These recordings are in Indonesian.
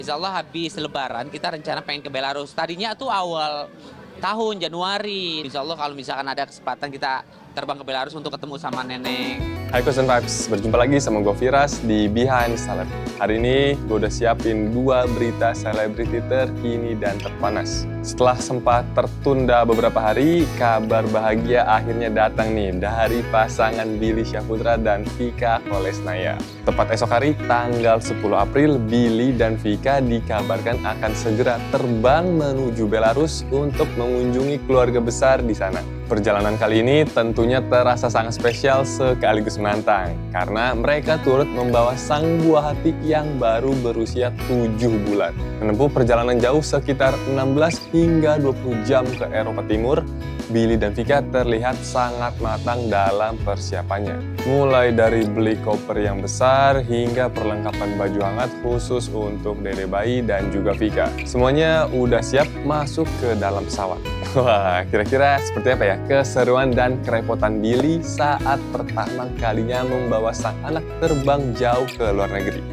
Insya Allah habis Lebaran kita rencana pengen ke Belarus. Tadinya tuh awal tahun Januari. Insya Allah kalau misalkan ada kesempatan kita terbang ke Belarus untuk ketemu sama nenek. Hai Kosen Vibes, berjumpa lagi sama gue Firas di Behind Celeb. Hari ini gue udah siapin 2 berita selebriti terkini dan terpanas. Setelah sempat tertunda beberapa hari, kabar bahagia akhirnya datang nih dari pasangan Billy Syahputra dan Vika Kolesnaya. Tepat esok hari, tanggal 10 April, Billy dan Vika dikabarkan akan segera terbang menuju Belarus untuk mengunjungi keluarga besar di sana. Perjalanan kali ini tentunya terasa sangat spesial sekaligus menantang karena mereka turut membawa sang buah hati yang baru berusia 7 bulan. Menempuh perjalanan jauh sekitar 16 hingga 20 jam ke Eropa Timur, Billy dan Vika terlihat sangat matang dalam persiapannya. Mulai dari beli koper yang besar hingga perlengkapan baju hangat khusus untuk dede bayi dan juga Vika. Semuanya udah siap masuk ke dalam pesawat. Wah, kira-kira seperti apa ya keseruan dan kerepotan Billy saat pertama kalinya membawa sang anak terbang jauh ke luar negeri.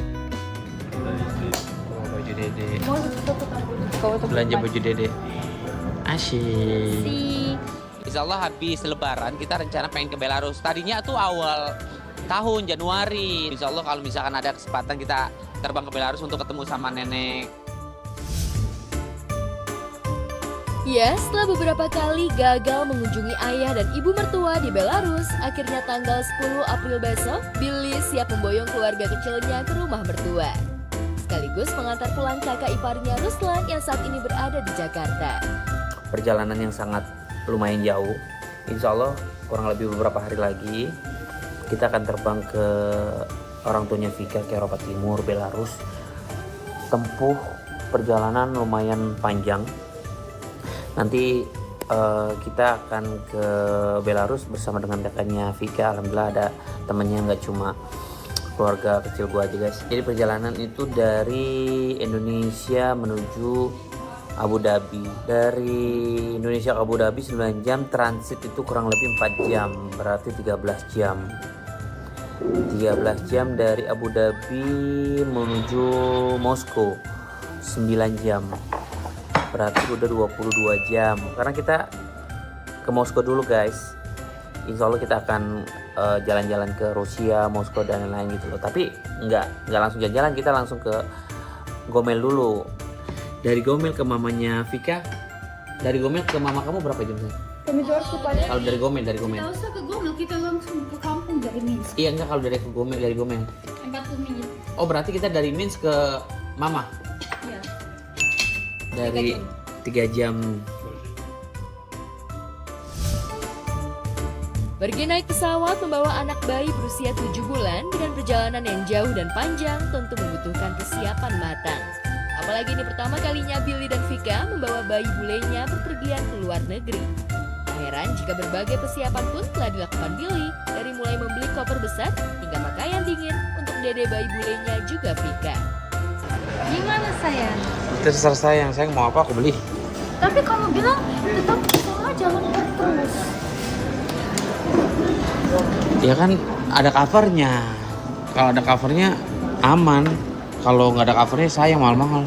Baju dede. Belanja baju dede. Asyik. Insya Allah habis Lebaran kita rencana pengen ke Belarus. Tadinya tuh awal tahun Januari. Insya Allah kalau misalkan ada kesempatan kita terbang ke Belarus untuk ketemu sama nenek. Ya, setelah beberapa kali gagal mengunjungi ayah dan ibu mertua di Belarus, akhirnya tanggal 10 April besok, Billy siap memboyong keluarga kecilnya ke rumah mertua. Sekaligus mengantar pulang kakak iparnya Ruslan yang saat ini berada di Jakarta. Perjalanan yang sangat lumayan jauh. Insya Allah kurang lebih beberapa hari lagi kita akan terbang ke orang tuanya Vika ke Eropa Timur, Belarus. Tempuh perjalanan lumayan panjang. Nanti kita akan ke Belarus bersama dengan kakaknya Vika. Alhamdulillah ada temennya, nggak cuma keluarga kecil gua aja guys. Jadi perjalanan itu dari Indonesia menuju Abu Dhabi. Dari Indonesia ke Abu Dhabi 9 jam, transit itu kurang lebih 4 jam, berarti 13 jam. 13 jam dari Abu Dhabi menuju Moskow 9 jam. Berarti udah 22 jam. Karena kita ke Moskow dulu guys. Insya Allah kita akan jalan-jalan ke Rusia, Moskow dan lain-lain gitu loh. Tapi nggak langsung jalan-jalan, kita langsung ke Gomel dulu. Dari Gomel ke mamanya Vika. Dari Gomel ke mama kamu berapa jam sih? Kami harus ke Padang. Kalau dari Gomel, Tidak usah ke Gomel, kita langsung ke kampung dari Minsk. Iya enggak, kalau dari Gomel 40 menit. Oh berarti kita dari Minsk ke mama. Ya. Dari 3 jam. Pergi naik pesawat membawa anak bayi berusia 7 bulan dengan perjalanan yang jauh dan panjang tentu membutuhkan persiapan matang. Apalagi ini pertama kalinya Billy dan Vika membawa bayi bulenya berpergian ke luar negeri. Tak heran jika berbagai persiapan pun telah dilakukan Billy, dari mulai membeli koper besar hingga pakaian dingin untuk dede bayi bulenya juga Vika. Gimana sayang? Terserah sayang mau apa aku beli. Tapi kamu bilang tetap sama jangan terus. Ya kan ada covernya. Kalau ada covernya aman. Kalau nggak ada covernya sayang mahal-mahal.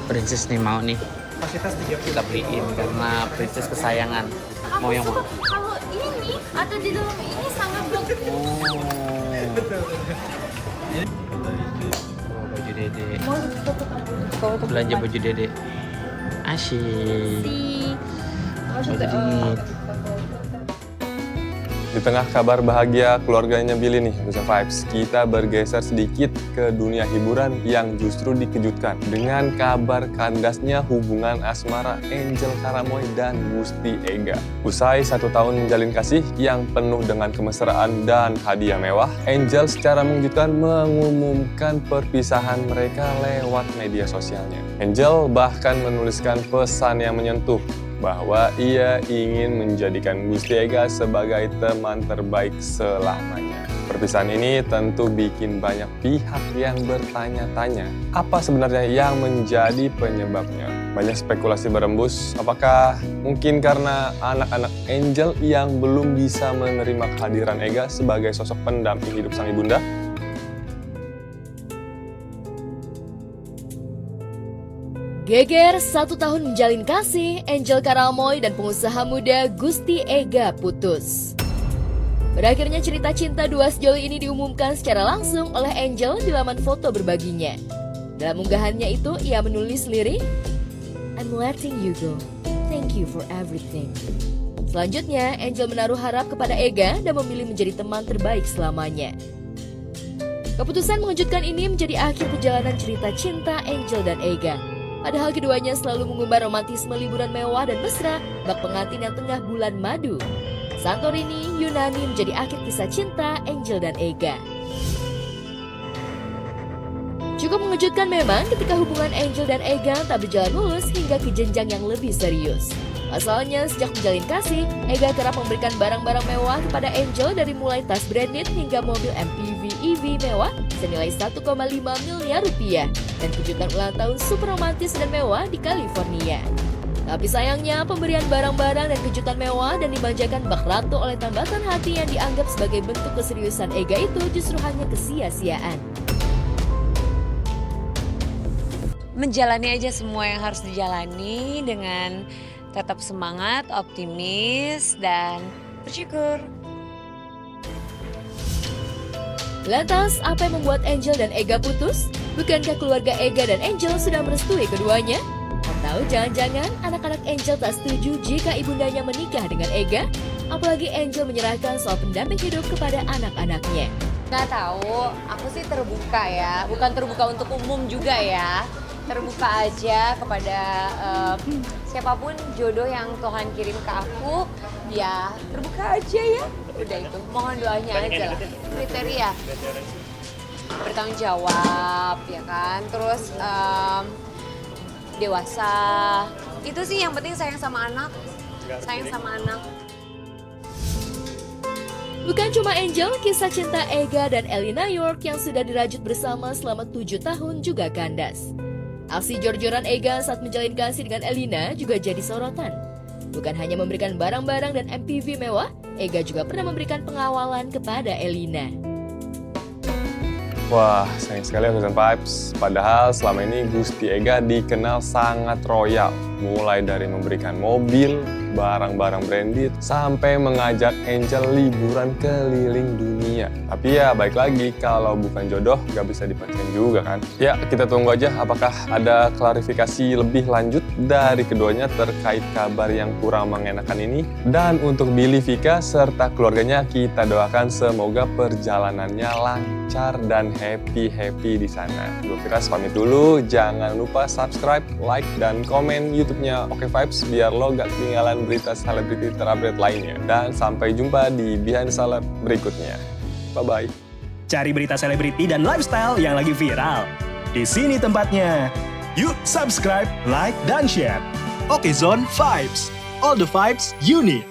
Princess nih mau nih. Kapasitas 30 kita beliin karena princess kesayangan. Mau yang mana? Kalau ini ada di dalam ini sangat bagus. Baju dede. Mau Belanja baju dede. Asyik. Baju dingin. Di tengah kabar bahagia keluarganya Billy nih, Kosen Vibes, kita bergeser sedikit ke dunia hiburan yang justru dikejutkan dengan kabar kandasnya hubungan asmara Angel Karamoy dan Gusti Ega. Usai 1 tahun menjalin kasih yang penuh dengan kemesraan dan hadiah mewah, Angel secara mengejutkan mengumumkan perpisahan mereka lewat media sosialnya. Angel bahkan menuliskan pesan yang menyentuh bahwa ia ingin menjadikan Gusti Ega sebagai teman terbaik selamanya. Perpisahan ini tentu bikin banyak pihak yang bertanya-tanya, apa sebenarnya yang menjadi penyebabnya? Banyak spekulasi berembus, apakah mungkin karena anak-anak Angel yang belum bisa menerima kehadiran Ega sebagai sosok pendamping hidup sang ibunda? Geger 1 tahun menjalin kasih, Angel Karamoy dan pengusaha muda Gusti Ega putus. Berakhirnya cerita cinta dua sejoli ini diumumkan secara langsung oleh Angel di laman foto berbaginya. Dalam unggahannya itu, ia menulis lirik, "I'm letting you go. Thank you for everything." Selanjutnya, Angel menaruh harap kepada Ega dan memilih menjadi teman terbaik selamanya. Keputusan mengejutkan ini menjadi akhir perjalanan cerita cinta Angel dan Ega. Padahal keduanya selalu mengumbar romantisme liburan mewah dan mesra bak pengantin yang tengah bulan madu. Santorini, Yunani menjadi akhir kisah cinta Angel dan Ega. Cukup mengejutkan memang ketika hubungan Angel dan Ega tak berjalan mulus hingga ke jenjang yang lebih serius. Pasalnya, sejak menjalin kasih, Ega kerap memberikan barang-barang mewah kepada Angel dari mulai tas branded hingga mobil MPV EV mewah senilai 1,5 miliar rupiah dan kejutan ulang tahun super romantis dan mewah di California. Tapi sayangnya, pemberian barang-barang dan kejutan mewah dan dimanjakan bak ratu oleh tambatan hati yang dianggap sebagai bentuk keseriusan Ega itu justru hanya kesia-siaan. Menjalani aja semua yang harus dijalani dengan tetap semangat, optimis, dan bersyukur. Lantas, apa yang membuat Angel dan Ega putus? Bukankah keluarga Ega dan Angel sudah merestui keduanya? Atau jangan-jangan anak-anak Angel tak setuju jika ibundanya menikah dengan Ega? Apalagi Angel menyerahkan soal pendamping hidup kepada anak-anaknya. Nggak tahu, aku sih terbuka ya, bukan terbuka untuk umum juga ya. Terbuka aja kepada siapapun jodoh yang Tuhan kirim ke aku, ya terbuka aja ya. Udah itu, mohon doanya aja lah. Kriteria bertanggung jawab, ya kan. Terus dewasa, itu sih yang penting sayang sama anak. Sayang sama anak. Bukan cuma Angel, kisah cinta Ega dan Elina York yang sudah dirajut bersama selama 7 tahun juga kandas. Aksi jor-joran Ega saat menjalin kasih dengan Elina juga jadi sorotan. Bukan hanya memberikan barang-barang dan MPV mewah, Ega juga pernah memberikan pengawalan kepada Elina. Wah, sayang sekali Horizon Vibes. Padahal selama ini Gusti Ega dikenal sangat royal. Mulai dari memberikan mobil, barang-barang branded, sampai mengajak Angel liburan keliling dunia. Tapi ya baik lagi, kalau bukan jodoh gak bisa dipacarin juga kan. Ya, kita tunggu aja apakah ada klarifikasi lebih lanjut dari keduanya terkait kabar yang kurang mengenakan ini. Dan untuk Billy, Vika, serta keluarganya kita doakan semoga perjalanannya lancar dan happy-happy di sana. Gue Firas pamit dulu, jangan lupa subscribe, like, dan komen YouTube-nya Oke Vibes biar lo gak ketinggalan berita selebriti terupdate lainnya. Dan sampai jumpa di Behind Celeb berikutnya. Bye-bye. Cari berita selebriti dan lifestyle yang lagi viral. Di sini tempatnya. Yuk subscribe, like, dan share. Oke Zone Vibes. All the vibes you need.